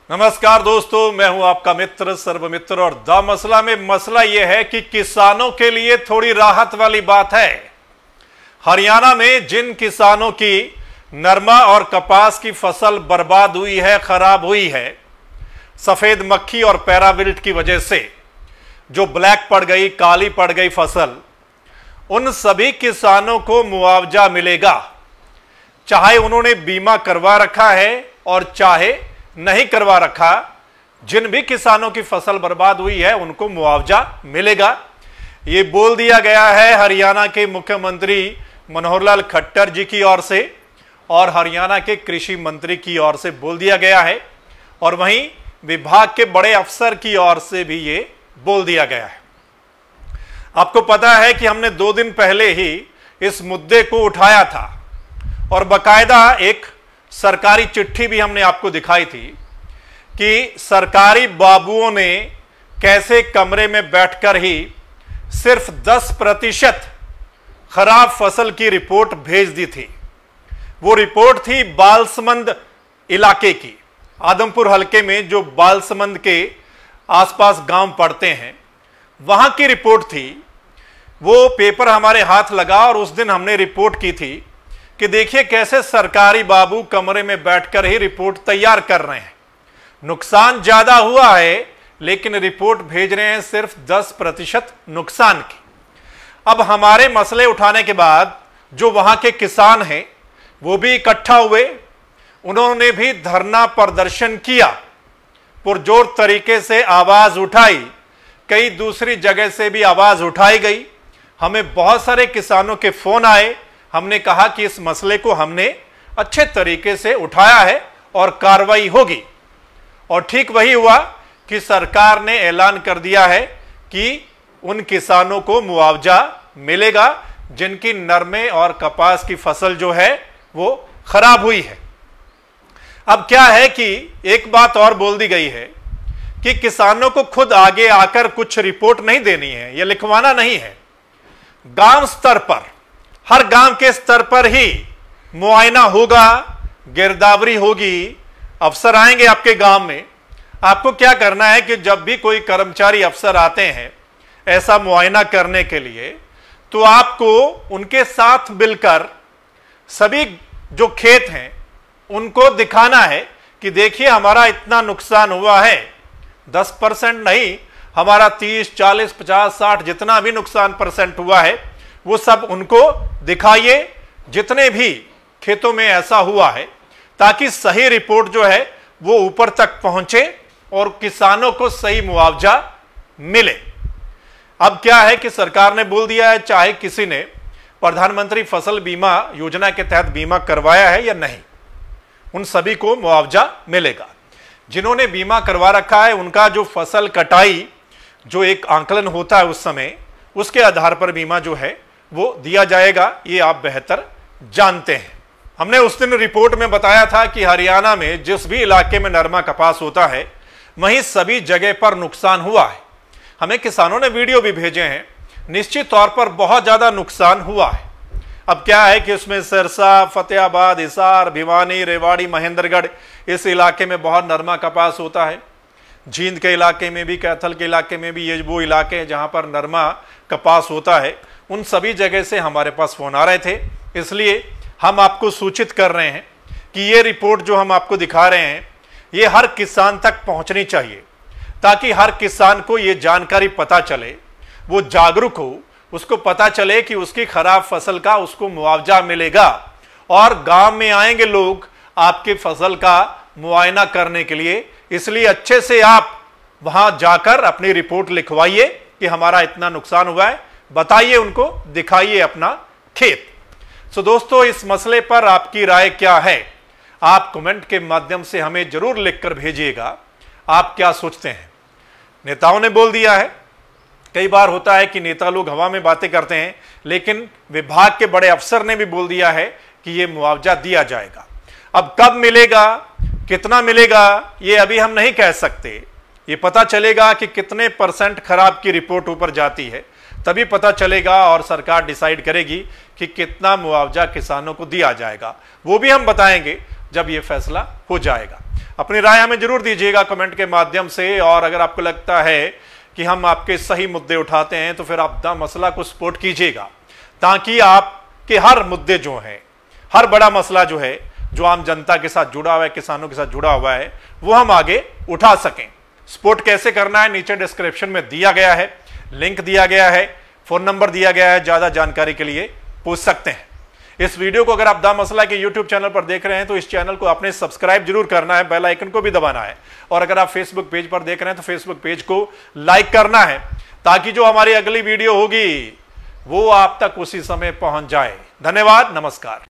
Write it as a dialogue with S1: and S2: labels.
S1: नमस्कार दोस्तों, मैं हूं आपका मित्र सर्वमित्र और द मसला में मसला यह है कि किसानों के लिए थोड़ी राहत वाली बात है। हरियाणा में जिन किसानों की नरमा और कपास की फसल बर्बाद हुई है, खराब हुई है, सफेद मक्खी और पैराविल्ट की वजह से जो ब्लैक पड़ गई, काली पड़ गई फसल, उन सभी किसानों को मुआवजा मिलेगा। चाहे उन्होंने बीमा करवा रखा है और चाहे नहीं करवा रखा, जिन भी किसानों की फसल बर्बाद हुई है उनको मुआवजा मिलेगा। ये बोल दिया गया है हरियाणा के मुख्यमंत्री मनोहर लाल खट्टर जी की ओर से और हरियाणा के कृषि मंत्री की ओर से बोल दिया गया है, और वहीं विभाग के बड़े अफसर की ओर से भी ये बोल दिया गया है। आपको पता है कि हमने 2 दिन पहले ही इस मुद्दे को उठाया था और बाकायदा एक सरकारी चिट्ठी भी हमने आपको दिखाई थी कि सरकारी बाबुओं ने कैसे कमरे में बैठकर ही सिर्फ 10% खराब फसल की रिपोर्ट भेज दी थी। वो रिपोर्ट थी बालसमंद इलाके की, आदमपुर हलके में जो बालसमंद के आसपास गांव पड़ते हैं, वहां की रिपोर्ट थी। वो पेपर हमारे हाथ लगा और उस दिन हमने रिपोर्ट की थी कि देखिए कैसे सरकारी बाबू कमरे में बैठकर ही रिपोर्ट तैयार कर रहे हैं। नुकसान ज्यादा हुआ है लेकिन रिपोर्ट भेज रहे हैं सिर्फ 10% नुकसान की। अब हमारे मसले उठाने के बाद जो वहां के किसान हैं वो भी इकट्ठा हुए, उन्होंने भी धरना प्रदर्शन किया, पुरजोर तरीके से आवाज उठाई, कई दूसरी जगह से भी आवाज उठाई गई। हमें बहुत सारे किसानों के फोन आए, हमने कहा कि इस मसले को हमने अच्छे तरीके से उठाया है और कार्रवाई होगी। और ठीक वही हुआ कि सरकार ने ऐलान कर दिया है कि उन किसानों को मुआवजा मिलेगा जिनकी नरमे और कपास की फसल जो है वो खराब हुई है। अब क्या है कि एक बात और बोल दी गई है कि किसानों को खुद आगे आकर कुछ रिपोर्ट नहीं देनी है, यह लिखवाना नहीं है। गांव स्तर पर, हर गांव के स्तर पर ही मुआयना होगा, गिरदावरी होगी, अफसर आएंगे आपके गांव में। आपको क्या करना है कि जब भी कोई कर्मचारी अफसर आते हैं ऐसा मुआयना करने के लिए, तो आपको उनके साथ मिलकर सभी जो खेत हैं उनको दिखाना है कि देखिए हमारा इतना नुकसान हुआ है। 10% नहीं, हमारा 30, 40, 50, 60 जितना भी नुकसान परसेंट हुआ है वो सब उनको दिखाइए, जितने भी खेतों में ऐसा हुआ है, ताकि सही रिपोर्ट जो है वो ऊपर तक पहुंचे और किसानों को सही मुआवजा मिले। अब क्या है कि सरकार ने बोल दिया है, चाहे किसी ने प्रधानमंत्री फसल बीमा योजना के तहत बीमा करवाया है या नहीं, उन सभी को मुआवजा मिलेगा। जिन्होंने बीमा करवा रखा है उनका जो फसल कटाई जो एक आंकलन होता है उस समय, उसके आधार पर बीमा जो है वो दिया जाएगा, ये आप बेहतर जानते हैं। हमने उस दिन रिपोर्ट में बताया था कि हरियाणा में जिस भी इलाके में नरमा कपास होता है वहीं सभी जगह पर नुकसान हुआ है। हमें किसानों ने वीडियो भी भेजे हैं, निश्चित तौर पर बहुत ज्यादा नुकसान हुआ है। अब क्या है कि उसमें सिरसा, फतेहाबाद, हिसार, भिवानी, रेवाड़ी, महेंद्रगढ़, इस इलाके में बहुत नरमा कपास होता है। जींद के इलाके में भी, कैथल के इलाके में भी, ये वो इलाके हैं जहां पर नरमा कपास होता है। उन सभी जगह से हमारे पास फोन आ रहे थे, इसलिए हम आपको सूचित कर रहे हैं कि ये रिपोर्ट जो हम आपको दिखा रहे हैं ये हर किसान तक पहुंचनी चाहिए, ताकि हर किसान को ये जानकारी पता चले, वो जागरूक हो, उसको पता चले कि उसकी खराब फसल का उसको मुआवजा मिलेगा। और गांव में आएंगे लोग आपकी फसल का मुआयना करने के लिए, इसलिए अच्छे से आप वहां जाकर अपनी रिपोर्ट लिखवाइए कि हमारा इतना नुकसान हुआ है, बताइए उनको, दिखाइए अपना खेत। सो दोस्तों, इस मसले पर आपकी राय क्या है? आप कमेंट के माध्यम से हमें जरूर लिखकर भेजिएगा। आप क्या सोचते हैं? नेताओं ने बोल दिया है, कई बार होता है कि नेता लोग हवा में बातें करते हैं, लेकिन विभाग के बड़े अफसर ने भी बोल दिया है कि यह मुआवजा दिया जाएगा। अब कब मिलेगा, कितना मिलेगा, ये अभी हम नहीं कह सकते। ये पता चलेगा कि कितने % खराब की रिपोर्ट ऊपर जाती है, तभी पता चलेगा और सरकार डिसाइड करेगी कि कितना मुआवजा किसानों को दिया जाएगा। वो भी हम बताएंगे जब ये फैसला हो जाएगा। अपनी राय हमें जरूर दीजिएगा कमेंट के माध्यम से। और अगर आपको लगता है कि हम आपके सही मुद्दे उठाते हैं तो फिर आप द मसला को सपोर्ट कीजिएगा, ताकि आपके हर मुद्दे जो हैं, हर बड़ा मसला जो है, जो आम जनता के साथ जुड़ा हुआ है, किसानों के साथ जुड़ा हुआ है, वो हम आगे उठा सकें। सपोर्ट कैसे करना है नीचे डिस्क्रिप्शन में दिया गया है, लिंक दिया गया है, फोन नंबर दिया गया है, ज्यादा जानकारी के लिए पूछ सकते हैं। इस वीडियो को अगर आप द मसला के यूट्यूब चैनल पर देख रहे हैं तो इस चैनल को आपने सब्सक्राइब जरूर करना है, बेल आइकन को भी दबाना है। और अगर आप फेसबुक पेज पर देख रहे हैं तो फेसबुक पेज को लाइक करना है, ताकि जो हमारी अगली वीडियो होगी वो आप तक उसी समय पहुंच जाए। धन्यवाद, नमस्कार।